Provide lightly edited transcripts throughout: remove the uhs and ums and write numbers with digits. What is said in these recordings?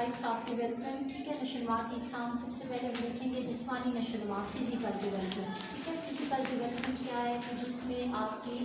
Types of development. ٹھیک ہے, نشوونما کی اقسام. سب سے پہلے ہم دیکھیں گے جسمانی نشوونما, فزیکل ڈیولپمنٹ. ٹھیک ہے, فزیکل ڈیولپمنٹ کیا ہے کہ جس میں آپ کی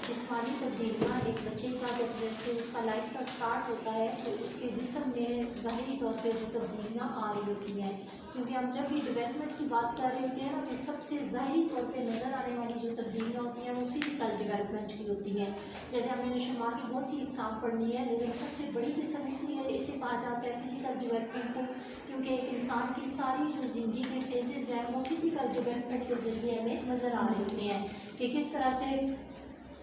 جسمانی تبدیلیاں ایک بچے کا جب جیسے اس کا لائف کا سٹارٹ ہوتا ہے تو اس کے جسم میں ظاہری طور پہ جو تبدیلیاں آ رہی ہوتی ہیں, کیونکہ ہم جب بھی ڈیولپمنٹ کی بات کر رہے ہوتے ہیں نا تو سب سے ظاہری طور پہ نظر آنے والی جو تبدیلیاں ہوتی ہیں وہ فزیکل ڈیولپمنٹ کی ہوتی ہیں. جیسے ہم نے نشوونما کی بہت سی اقسام پڑھنی ہے, لیکن سب سے بڑی قسم اس لیے اسے کہا جاتا ہے فزیکل ڈیولپمنٹ کو, کیونکہ ایک انسان کی ساری جو زندگی کے فیزز ہیں وہ فزیکل ڈیولپمنٹ کے ذریعے ہمیں نظر آ رہے ہوتے ہیں کہ کس طرح سے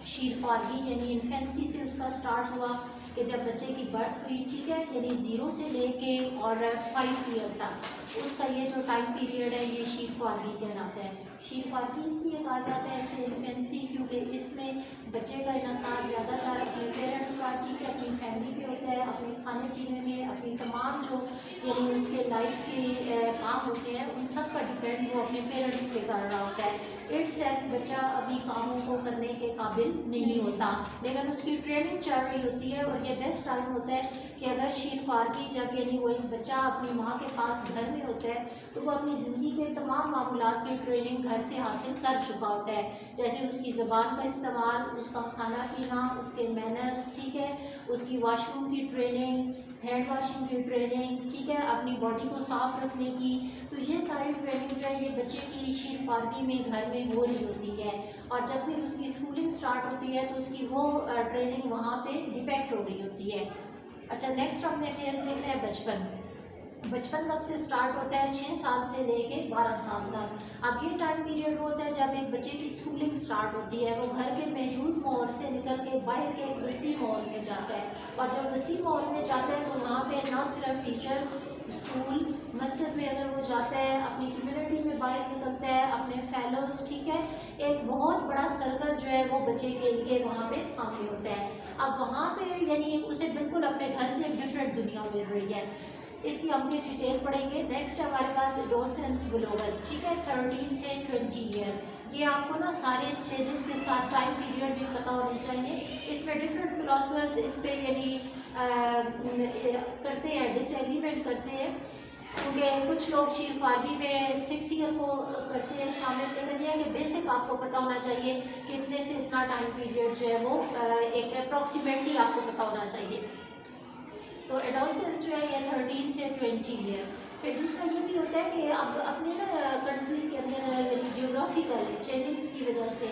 شیر خوارگی یعنی انفینسی سے اس کا سٹارٹ ہوا کہ جب بچے کی برتھ ہوئی. ٹھیک ہے, یعنی 0 سے لے کے اور 5 ایئر تک اس کا یہ جو ٹائم پیریڈ ہے یہ شیر خوارگی کہلاتا ہے. شیر خوارگی اس لیے کہا جاتا ہے ایسے انفینسی کیونکہ اس میں بچے کا انحصار زیادہ تر اپنے پیرنٹس پر, ٹھیک ہے, اپنی فیملی پہ ہوتا ہے, اپنے کھانے پینے میں, اپنی تمام جو یعنی اس کے لائف کے کام ہوتے ہیں ان سب کا ڈپینڈ وہ اپنے پیرنٹس پہ کر رہا ہوتا ہے. اٹ سیلف بچہ ابھی کاموں کو کرنے کے قابل نہیں ہوتا, لیکن اس کی ٹریننگ چل رہی ہوتی ہے اور یہ بیسٹ ٹائم ہوتا ہے کہ اگر شیر خوارگی جب یعنی وہ ایک بچہ اپنی ماں کے پاس گھر میں ہوتا ہے تو وہ اپنی زندگی کے تمام معاملات کی ٹریننگ گھر سے حاصل کر چکا ہوتا ہے, جیسے اس کی زبان کا استعمال, اس کا کھانا پینا, اس کے مینرز, ٹھیک ہے, اس کی واش روم کی ٹریننگ, ہینڈ واشنگ کی ٹریننگ, ٹھیک ہے, اپنی باڈی کو صاف رکھنے کی. تو یہ ساری ٹریننگ جو ہے یہ بچے کی شیر خوارگی میں گھر میں ہو رہی ہوتی ہے, اور جب پھر اس کی اسکولنگ سٹارٹ ہوتی ہے تو اس کی وہ ٹریننگ وہاں پہ ڈیپیکٹ ہو رہی ہوتی ہے. اچھا, نیکسٹ ہم نے فیز دیکھنا ہے بچپن. بچپن کب سے سٹارٹ ہوتا ہے؟ 6 سال سے لے کے 12 سال تک. اب یہ ٹائم پیریڈ ہوتا ہے جب ایک بچے کی اسکولنگ سٹارٹ ہوتی ہے, وہ گھر کے محدود ماحول سے نکل کے باہر کے ایک وسیع ماحول میں جاتا ہے, اور جب وسیع ماحول میں جاتا ہے تو وہاں پہ نہ صرف ٹیچرز, اسکول, مسجد میں اگر وہ جاتا ہے, اپنی کمیونٹی میں باہر نکلتا ہے, اپنے فیلوز, ٹھیک ہے, ایک بہت بڑا سرکل جو ہے وہ بچے کے لیے وہاں پہ سامنے ہوتا ہے. اب وہاں پہ یعنی اسے بالکل اپنے گھر سے ایک ڈفرینٹ دنیا مل رہی ہے. اس کی ہم یہ ڈیٹیل پڑھیں گے. نیکسٹ ہمارے پاس ایڈولسنس بلوغت, ٹھیک ہے, 13 سے 20 ایئر. یہ آپ کو نا سارے اسٹیجز کے ساتھ ٹائم پیریڈ بھی پتہ ہونے چاہیے. اس میں ڈفرینٹ فلاسفرز اس پہ یعنی کرتے ہیں, ڈس ایگریمنٹ کرتے ہیں, کیونکہ کچھ لوگ شیر خوارگی میں 6 ایئر کو کرتے ہیں شامل, لیکن یہ کہ بیسک آپ کو پتہ ہونا چاہیے کہ اتنے سے اتنا ٹائم پیریڈ جو ہے وہ ایک اپروکسیمیٹلی آپ کو پتہ ہونا چاہیے. تو ایڈولسنس جو ہے یہ 13 سے 20 ایئر. پھر دوسرا یہ بھی ہوتا ہے کہ اب اپنے نا کنٹریز کے اندر یعنی جیوگرافیکل چینجنگس کی وجہ سے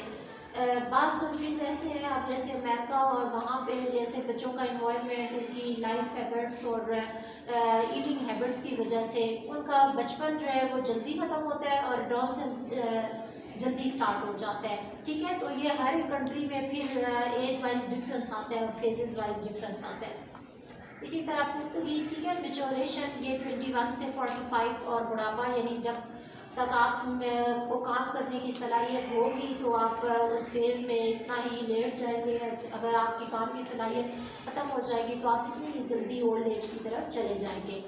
بعض کنٹریز ایسے ہیں, اب جیسے امریکہ, اور وہاں پہ جیسے بچوں کا انوائرمنٹ, ان کی لائف ہیبٹس اور ایٹنگ ہیبٹس کی وجہ سے ان کا بچپن جو ہے وہ جلدی ختم ہوتا ہے اور ایڈولسنس جلدی سٹارٹ ہو جاتا ہے. ٹھیک ہے, تو یہ ہر کنٹری میں پھر ایج وائز ڈفرینس آتا ہے اور فیزز وائز ڈفرینس آتا ہے. اسی طرح پختگی, ٹھیک ہے, میچوریشن یہ 21 سے 45, اور بڑھاپا یعنی جب تک آپ کو کام کرنے کی صلاحیت ہوگی تو آپ اس فیز میں اتنا ہی لیٹ جائیں گے. اگر آپ کی کام کی صلاحیت ختم ہو جائے گی تو آپ اتنی ہی جلدی اولڈ ایج کی طرف چلے جائیں گے.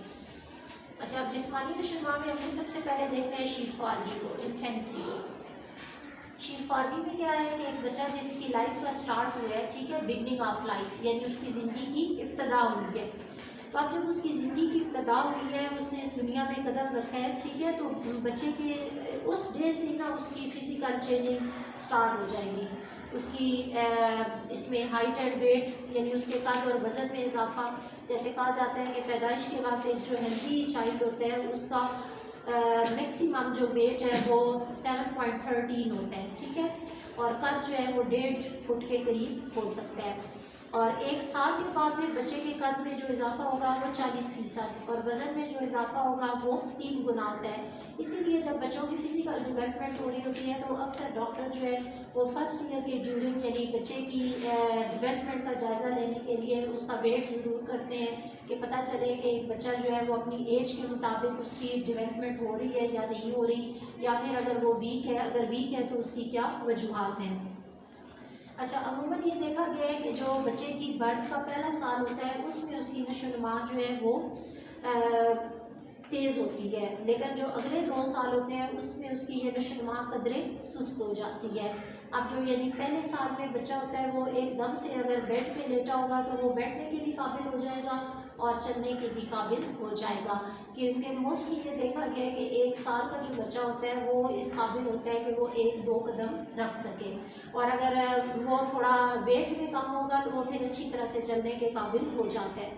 اچھا, اب جسمانی نشوونما میں ہم نے سب سے پہلے دیکھنا ہے شیر خوارگی کو, انفینسی کو. شیر خوارگی میں کیا ہے کہ ایک بچہ جس کی لائف کا سٹارٹ ہوا ہے, ٹھیک ہے, بگننگ آف لائف یعنی اس کی زندگی کی ابتدا ہوئی ہے. تو اب جب اس کی زندگی کی ابتدا ہوئی ہے, اس نے اس دنیا میں قدم رکھا ہے, ٹھیک ہے, تو بچے کے اس ڈے سے نا اس کی فزیکل چینجنگ سٹارٹ ہو جائیں گی. اس کی اس میں ہائٹ اینڈ ویٹ یعنی اس کے قد اور وزن میں اضافہ. جیسے کہا جاتا ہے کہ پیدائش کے بعد ایک جو ہیلتھی چائلڈ ہوتا ہے اس کا میکسیمم جو ویٹ ہے وہ 7.13 ہوتا ہے, ٹھیک ہے, اور قد جو ہے وہ 1.5 فٹ کے قریب ہو سکتا ہے. اور 1 سال کے بعد میں بچے کے قد میں جو اضافہ ہوگا وہ 40%, اور وزن میں جو اضافہ ہوگا وہ 3 گنا ہوتا ہے. اسی لیے جب بچوں کی فزیکل ڈیولپمنٹ ہو رہی ہوتی ہے تو اکثر ڈاکٹر جو ہے وہ فرسٹ ایئر کے ڈیورنگ یعنی بچے کی ڈیولپمنٹ کا جائزہ لینے کے لیے اس کا ویٹ ضرور کرتے ہیں کہ پتہ چلے کہ ایک بچہ جو ہے وہ اپنی ایج کے مطابق اس کی ڈیولپمنٹ ہو رہی ہے یا نہیں ہو رہی, یا پھر اگر وہ ویک ہے, اگر ویک ہے تو اس کی کیا وجوہات ہیں. اچھا, عموماً یہ دیکھا گیا ہے کہ جو بچے کی برتھ کا پہلا سال ہوتا ہے اس میں اس کی نشوونما جو ہے وہ تیز ہوتی ہے, لیکن جو اگلے 2 سال ہوتے ہیں اس میں اس کی یہ نشوونما قدرے سست ہو جاتی ہے. اب جو یعنی پہلے سال میں بچہ ہوتا ہے وہ ایک دم سے اگر بیڈ پہ لیٹا ہوگا تو وہ بیٹھنے کے بھی قابل ہو جائے گا, اور چلنے کے بھی قابل ہو جائے گا، کیونکہ موسٹلی یہ دیکھا گیا ہے کہ 1 سال کا جو بچہ ہوتا ہے وہ اس قابل ہوتا ہے کہ وہ 1-2 قدم رکھ سکے، اور اگر وہ تھوڑا ویٹ میں کم ہوگا تو وہ پھر اچھی طرح سے چلنے کے قابل ہو جاتا ہے۔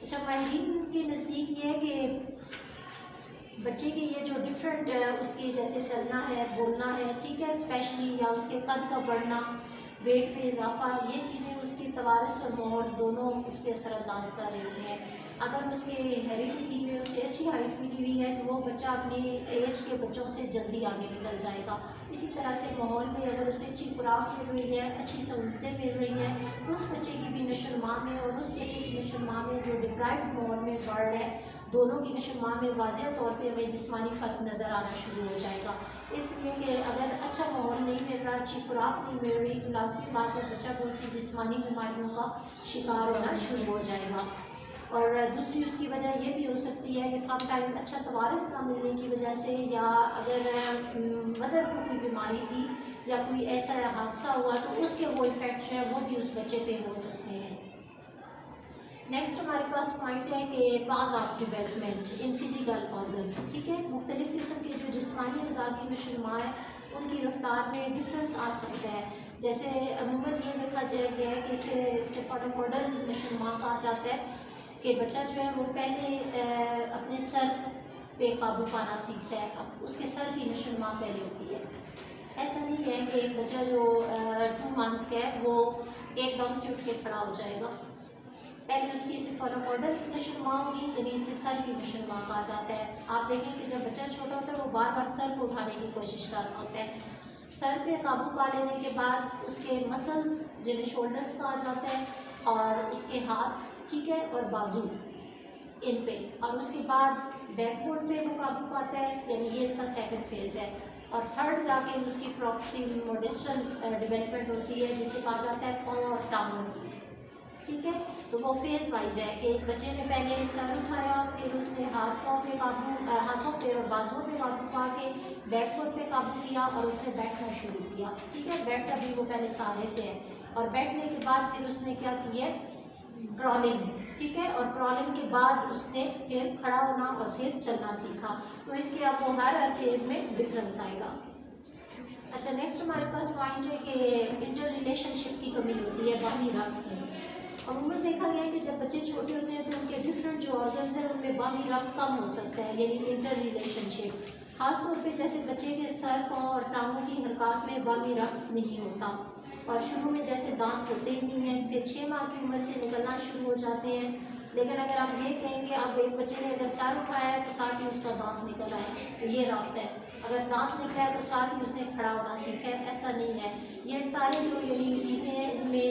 اچھا، ماہرین کے نزدیک یہ ہے کہ بچے کے یہ جو ڈفرینٹ اس کی جیسے چلنا ہے، بولنا ہے، ٹھیک ہے، اسپیشلی یا اس کے قد کا بڑھنا، ویٹ میں اضافہ، یہ چیزیں اس کی توارث اور ماحول دونوں اس پہ اثر انداز کر رہے ہوتے ہیں۔ اگر اس کے ہیریڈیٹی میں اسے اچھی ہائٹ ملی ہوئی ہے تو وہ بچہ اپنی ایج کے بچوں سے جلدی آگے نکل جائے گا۔ اسی طرح سے ماحول میں اگر اسے اچھی خوراک مل رہی ہے، اچھی سہولتیں مل رہی ہیں، تو اس بچے کی بھی نشو و نما میں اور اس بچے کی نشو و نما میں جو ڈپرائیوڈ ماحول میں بڑھ رہا ہے، دونوں کی نشو و نما میں واضح طور پہ ہمیں جسمانی فرق نظر آنا شروع ہو جائے گا۔ اس لیے کہ اگر اچھا ماحول نہیں مل رہا، اچھی خوراک نہیں مل رہی، تو لازمی بات ہے بچہ بہت سی جسمانی بیماریوں کا شکار ہونا شروع ہو جائے گا۔ اور دوسری اس کی وجہ یہ بھی ہو سکتی ہے کہ سم ٹائم اچھا توارث نہ ملنے کی وجہ سے، یا اگر مدر کو کوئی بیماری تھی یا کوئی ایسا حادثہ ہوا تو اس کے وہ ایفیکٹ جو ہے وہ بھی اس بچے پہ ہو سکتے ہیں۔ نیکسٹ ہمارے پاس پوائنٹ ہے کہ pace of development in physical organs, ٹھیک ہے، مختلف قسم کے جو جسمانی اعضاء کی نشو و نما ہے ان کی رفتار میں ڈفرینس آ سکتا ہے۔ جیسے عموماً یہ دیکھا گیا ہے کہ اسے سیفالوپوڈل نشو و نما کہا جاتا ہے کہ بچہ جو ہے وہ پہلے اپنے سر پہ قابو پانا سیکھتا ہے، اب اس کے سر کی نشو و نما پہلے ہوتی ہے۔ ایسا نہیں ہے کہ ایک بچہ جو 2 منتھ کا ہے وہ ایک دم سے اٹھ کے کھڑا ہو جائے گا، پہلے اس کی سیفالوپوڈل نشو و نما ہوگی، یعنی اسے سر کی نشو و نما کہا جاتا ہے۔ آپ دیکھیں کہ جب بچہ چھوٹا ہوتا ہے وہ بار بار سر کو اٹھانے کی کوشش کر رہا ہوتا ہے، سر پہ قابو پا لینے کے بعد اس کے مسلز جنہیں شولڈرز کہا جاتا ہے، اور اس کے ہاتھ، ٹھیک ہے، اور بازو ان پہ، اور اس کے بعد بیک بون پہ وہ قابو پاتا ہے، یعنی یہ اس کا سیکنڈ فیز ہے۔ اور تھرڈ جا کے اس کی پروکسیم موڈسٹل ڈیولپمنٹ ہوتی ہے جسے کہا جاتا ہے پاؤں اور ٹانگوں کی، ٹھیک ہے۔ تو وہ فیز وائز ہے کہ بچے نے پہلے سر اٹھایا، پھر اس نے ہاتھوں پہ اور بازوؤں پہ قابو پا کے بیک بون پہ قابو کیا اور اس نے بیٹھنا شروع کیا، ٹھیک ہے، بیٹھا بھی وہ پہلے سہارے سے ہے، اور بیٹھنے کے بعد پھر اس نے کیا کی ہے، کرالنگ، ٹھیک ہے، اور کرالنگ کے بعد اس نے پھر کھڑا ہونا اور پھر چلنا سیکھا۔ تو اس کے اب وہ ہر فیز میں ڈفرینس آئے گا۔ اچھا، نیکسٹ ہمارے پاس پوائنٹ ہے کہ انٹر ریلیشن شپ کی کمی ہوتی ہے باہمی رابط کی۔ عموماً دیکھا گیا ہے کہ جب بچے چھوٹے ہوتے ہیں تو ان کے ڈفرینٹ جو آرگنز ہیں ان میں باہمی رابط کم ہو سکتا ہے، یعنی انٹر ریلیشن شپ، خاص طور پہ جیسے بچے کے سر، پاؤں اور ٹانگوں کی حرکات میں باہمی رابط نہیں ہوتا، اور شروع میں جیسے دانت ہوتے ہی نہیں ہیں، پھر 6 ماہ کی عمر سے نکلنا شروع ہو جاتے ہیں، لیکن اگر آپ یہ کہیں کہ اب ایک بچے نے اگر سر اٹھایا ہے تو ساتھ ہی اس کا دانت نکل آئے، تو یہ رابط ہے، اگر دانت نکلا ہے تو ساتھ ہی اس نے کھڑا ہونا سیکھا ہے، ایسا نہیں ہے۔ یہ ساری جو یعنی چیزیں ہیں ان میں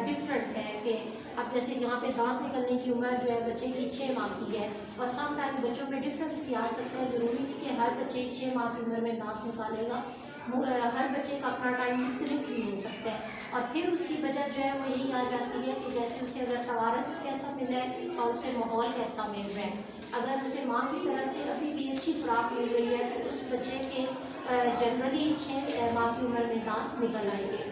ڈفرینٹ ہے کہ اب جیسے یہاں پہ دانت نکلنے کی عمر جو ہے بچے کی 6 ماہ کی ہے، اور سم ٹائم بچوں میں ڈفرینس بھی آ سکتا ہے، ضروری نہیں کہ ہر بچے 6 ماہ کی عمر میں دانت نکالے گا، ہر بچے کا اپنا ٹائم مختلف بھی ہو سکتا ہے، اور پھر اس کی وجہ جو ہے وہ یہی آ جاتی ہے کہ جیسے اسے اگر توارث کیسا ملا ہے اور اسے ماحول کیسا مل رہا ہے۔ اگر اسے ماں کی طرف سے ابھی بھی اچھی خوراک مل رہی ہے تو اس بچے کے جنرلی 6 ماہ کی عمر میں دانت نکل آئیں گے۔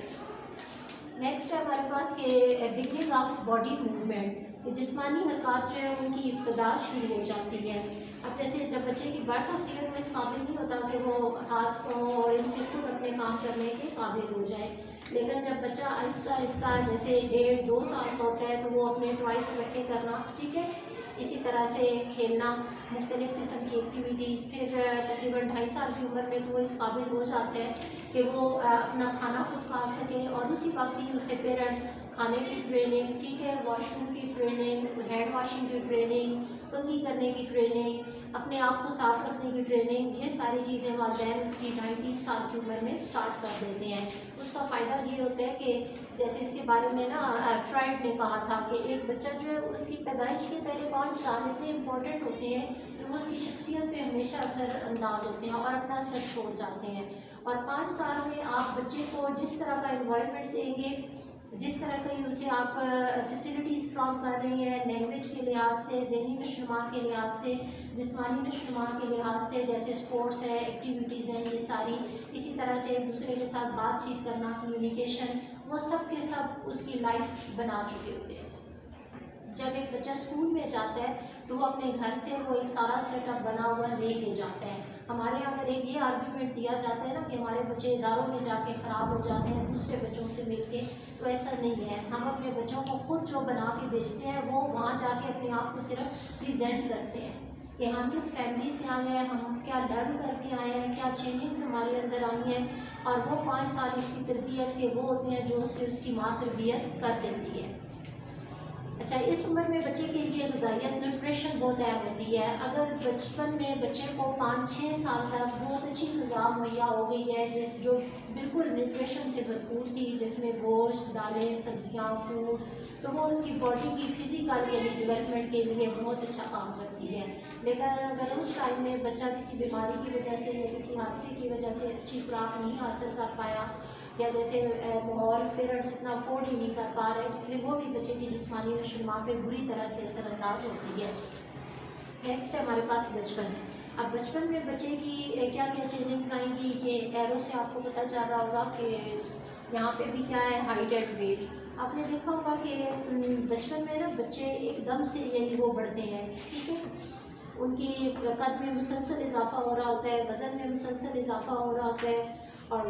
نیکسٹ ہے ہمارے پاس کہ بگننگ آف باڈی موومنٹ، کہ جسمانی حرکات جو ہے ان کی ابتدا شروع ہو جاتی ہے۔ اب جیسے جب بچے کی برتھ ہوتی ہے تو اس قابل نہیں ہوتا کہ وہ ہاتھ پاؤں اور ان سے خود اپنے کام کرنے کے قابل ہو جائے، لیکن جب بچہ آہستہ آہستہ جیسے 1.5-2 سال کا ہوتا ہے تو وہ اپنے ٹوائس اکٹھے کرنا، ٹھیک ہے، اسی طرح سے کھیلنا، مختلف قسم کی ایکٹیویٹیز، پھر تقریباً 2.5 سال کی عمر میں تو وہ اس قابل ہو جاتا ہے کہ وہ اپنا کھانا خود کھا سکے، اور اسی وقت ہی اسے پیرنٹس کھانے کی ٹریننگ، ٹھیک ہے، واش روم کی ٹریننگ، ہینڈ واشنگ کی ٹریننگ، کنگھی کرنے کی ٹریننگ، اپنے آپ کو صاف رکھنے کی ٹریننگ، یہ ساری چیزیں والدین اس کی 2.5-3 سال کی عمر میں سٹارٹ کر دیتے ہیں۔ اس کا فائدہ یہ ہوتا ہے کہ جیسے اس کے بارے میں نا فرائڈ نے کہا تھا کہ ایک بچہ جو ہے اس کی پیدائش کے پہلے 5 سال اتنے امپورٹنٹ ہوتے ہیں کہ وہ اس کی شخصیت پہ ہمیشہ اثر انداز ہوتے ہیں اور اپنا اثر چھوڑ جاتے ہیں، اور 5 سال میں آپ بچے کو جس طرح کا انوائرمنٹ دیں گے، جس طرح کی اسے آپ فیسلٹیز فراہم کر رہی ہیں، لینگویج کے لحاظ سے، ذہنی نشو و نما کے لحاظ سے، جسمانی نشو و نما کے لحاظ سے، جیسے اسپورٹس ہیں، ایکٹیویٹیز ہیں، یہ ساری، اسی طرح سے ایک دوسرے کے ساتھ بات چیت کرنا، کمیونیکیشن، وہ سب کے سب اس کی لائف بنا چکے ہوتے ہیں۔ جب ایک بچہ اسکول میں جاتا ہے تو وہ اپنے گھر سے وہ ایک سارا سیٹ اپ بنا ہوا لے کے جاتا ہے. ہمارے یہاں اگر ایک یہ آرگیومنٹ دیا جاتا ہے نا کہ ہمارے بچے اداروں میں جا کے خراب ہو جاتے ہیں دوسرے بچوں سے مل کے، تو ایسا نہیں ہے. ہم اپنے بچوں کو خود جو بنا کے بیچتے ہیں وہ وہاں جا کے اپنے آپ کو صرف پریزنٹ کرتے ہیں کہ ہم کس فیملی سے آئے ہیں، ہم کیا لرن کر کے آئے ہیں، کیا چینجنگز ہمارے اندر آئی ہیں، اور وہ 5 سال اس کی تربیت کے وہ ہوتے ہیں جو اسے اس کی ماں تربیت کر دیتی ہے. اچھا، اس عمر میں بچے کے لیے غذائیت نیوٹریشن بہت اہم ہوتی ہے. اگر بچپن میں بچے کو 5-6 سال تک بہت اچھی غذا مہیا ہو گئی ہے جو بالکل نیوٹریشن سے بھرپور تھی، جس میں گوشت، دالیں، سبزیاں، فروٹس، تو وہ اس کی باڈی کی فزیکل یعنی ڈیولپمنٹ کے لیے بہت اچھا کام کرتی ہے. لیکن اگر اس ٹائم میں بچہ کسی بیماری کی وجہ سے یا کسی حادثے کی وجہ سے اچھی خوراک نہیں حاصل کر پایا، یا جیسے ماحول پیرنٹس اتنا افورڈ ہی نہیں کر پا رہے، پھر وہ بھی بچے کی جسمانی نشو و نما پہ بری طرح سے اثر انداز ہوتی ہے. نیکسٹ ہے ہمارے پاس بچپن. اب بچپن میں بچے کی کیا کیا چینجنگز آئیں گی، یہ ایرو سے آپ کو پتہ چل رہا ہوگا کہ یہاں پہ بھی کیا ہے، ہائٹ اینڈ ویٹ. آپ نے دیکھا ہوگا کہ بچپن میں نا بچے ایک دم سے یعنی وہ بڑھتے ہیں، ٹھیک ہے، ان کی قد میں مسلسل اضافہ ہو رہا ہوتا ہے، وزن میں مسلسل اضافہ ہو رہا ہوتا ہے، اور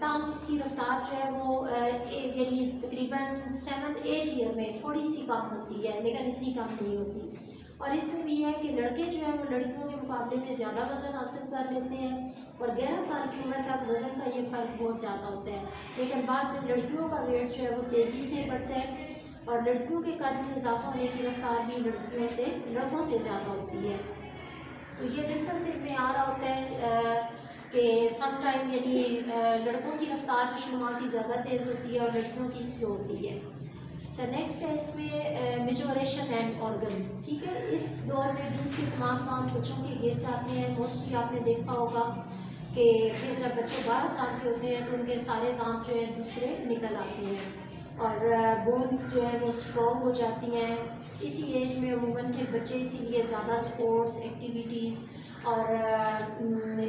تاہم اس کی رفتار جو ہے وہ یعنی تقریباً 7-8 ایئر میں تھوڑی سی کم ہوتی ہے، لیکن اتنی کم نہیں ہوتی. اور اس میں بھی ہے کہ لڑکے جو ہیں وہ لڑکیوں کے مقابلے میں زیادہ وزن حاصل کر لیتے ہیں، اور 11 سال کی عمر تک وزن کا یہ فرق بہت زیادہ ہوتا ہے. لیکن بعد میں لڑکیوں کا ویٹ جو ہے وہ تیزی سے بڑھتا ہے، اور لڑکیوں کے قد میں اضافہ ہونے کی رفتار بھی لڑکوں سے زیادہ ہوتی ہے. تو یہ ڈفرینس اس میں آ رہا ہوتا ہے کہ سم ٹائم یعنی لڑکوں کی رفتار نشو و نما کی زیادہ تیز ہوتی ہے اور لڑکیوں کی سلو ہوتی ہے. اچھا، نیکسٹ ہے اس میں میجوریشن اینڈ آرگنس. ٹھیک ہے، اس دور میں دودھ کے تمام کام بچوں کے گر جاتے ہیں. موسٹلی آپ نے دیکھا ہوگا کہ پھر جب بچے 12 سال کے ہوتے ہیں تو ان کے سارے کام جو ہے دوسرے نکل آتے ہیں، اور بونس جو ہے وہ اسٹرانگ ہو جاتی ہیں. اسی ایج میں عموماً کے بچے اسی لیے زیادہ اسپورٹس ایکٹیویٹیز اور ان میں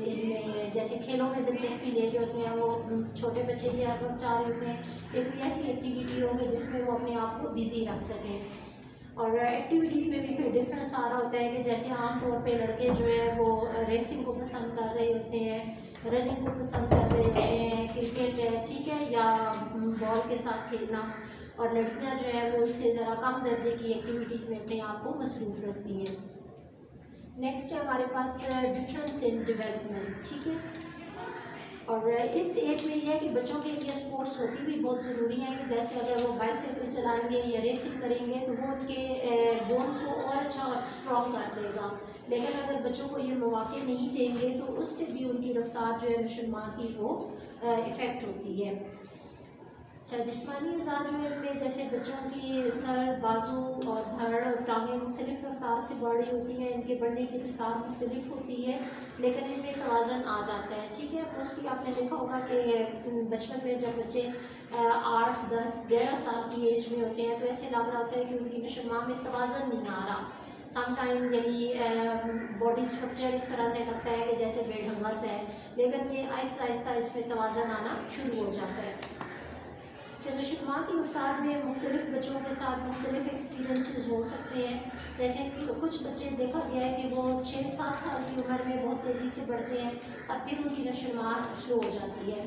جیسے کھیلوں میں دلچسپی لے رہے ہوتے ہیں. وہ چھوٹے بچے بھی ہر وقت چاہ رہے ہوتے ہیں کہ کوئی ایسی ایکٹیویٹی ہو کہ جس میں وہ اپنے آپ کو بزی رکھ سکیں. اور ایکٹیویٹیز میں بھی پھر ڈفرینس آ رہا ہوتا ہے کہ جیسے عام طور پہ لڑکے جو ہے وہ ریسنگ کو پسند کر رہے ہوتے ہیں، رننگ کو پسند کر رہے ہوتے ہیں، کرکٹ ہے، ٹھیک ہے، یا بال کے ساتھ کھیلنا. اور لڑکیاں جو ہے وہ اس سے ذرا کم درجے کی ایکٹیویٹیز میں اپنے آپ کو مصروف رکھتی ہیں. نیکسٹ ہے ہمارے پاس ڈفرینس ان ڈیولپمنٹ. ٹھیک ہے، اور اس ایج میں یہ ہے کہ بچوں کے لیے اسپورٹس ہوتی بھی بہت ضروری ہے کہ جیسے اگر وہ بائیسیکل چلائیں گے یا ریسنگ کریں گے تو وہ ان کے بونس کو اور اچھا اور اسٹرانگ کر دے گا. لیکن اگر بچوں کو یہ مواقع نہیں دیں گے تو اس سے بھی ان کی رفتار جو ہے نشو و نما کی وہ افیکٹ ہوتی ہے. اچھا، جسمانی اعضاء جو ہے ان میں جیسے بچوں کی سر، بازو اور دھڑ اور ٹانگیں مختلف رفتار سے بڑھ رہی ہوتی ہیں، ان کے بڑھنے کی رفتار مختلف ہوتی ہے، لیکن ان میں توازن آ جاتا ہے. ٹھیک ہے، موسٹلی آپ نے دیکھا ہوگا کہ بچپن میں جب بچے 8, 10, 11 سال کی ایج میں ہوتے ہیں تو ایسے لگ رہا ہوتا ہے کہ ان کی نشو و نما میں توازن نہیں آ رہا. سم ٹائم یعنی باڈی اسٹرکچر اس طرح سے لگتا ہے کہ جیسے بے ڈھنگا سا ہے، لیکن یہ آہستہ آہستہ اس میں توازن آنا شروع ہو جاتا ہے. نشو و نما کی رفتار میں مختلف بچوں کے ساتھ مختلف ایکسپیرینسز ہو سکتے ہیں. جیسے کہ کچھ بچے دیکھا گیا ہے کہ وہ 6-7 سال کی عمر میں بہت تیزی سے بڑھتے ہیں اور پھر ان کی نشو و نما سلو ہو جاتی ہے،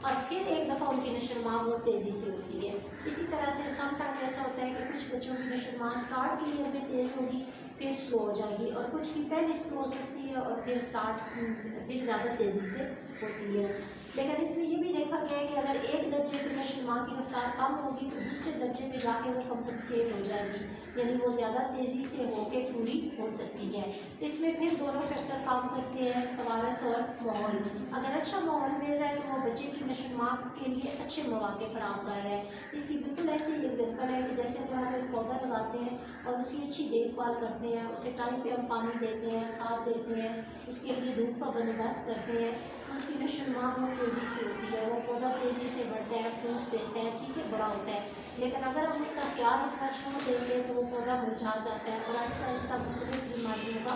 اور پھر ایک دفعہ ان کی نشو و نما بہت تیزی سے ہوتی ہے. اسی طرح سے سم ٹائم ایسا ہوتا ہے کہ کچھ بچوں کی نشو و نما اسٹارٹ کی عمر میں تیز ہوگی پھر سلو ہو جائے گی، اور کچھ کی پہلے سلو ہو سکتی ہے اور پھر زیادہ تیزی سے ہوتی ہے. لیکن اس میں یہ بھی دیکھا گیا ہے کہ اگر ایک درجے پہ نشو و نما کی رفتار کم ہوگی تو دوسرے درجے پہ جا کے وہ کمپنسیٹ ہو جائے گی، یعنی وہ زیادہ تیزی سے ہو کے پوری ہو سکتی ہے. اس میں پھر دونوں فیکٹر کام کرتے ہیں، توارث اور ماحول. اگر اچھا ماحول مل رہا ہے تو وہ بچے کی نشو و نما کے لیے اچھے مواقع فراہم کر رہا ہے. اس کی بالکل ایسی ایگزامپل ہے کہ جیسے اگر ہم ایک پودا لگاتے ہیں اور اس کی اچھی دیکھ بھال کرتے ہیں، اسے ٹائم پہ ہم پانی دیتے ہیں، کھاد دیتے ہیں، اس کے لیے دھوپ کا بندوبست کرتے ہیں، اس کی نشو و نما بہت تیزی سے ہوتی ہے، وہ پودا تیزی سے بڑھتا ہے، فروٹس دیتے ہیں، ٹھیک ہے، بڑا ہوتا ہے. لیکن اگر ہم اس کا خیال رکھنا چھوڑ دیں گے تو وہ پودا مرجھا جاتا ہے اور آہستہ آہستہ مختلف بیماریوں کا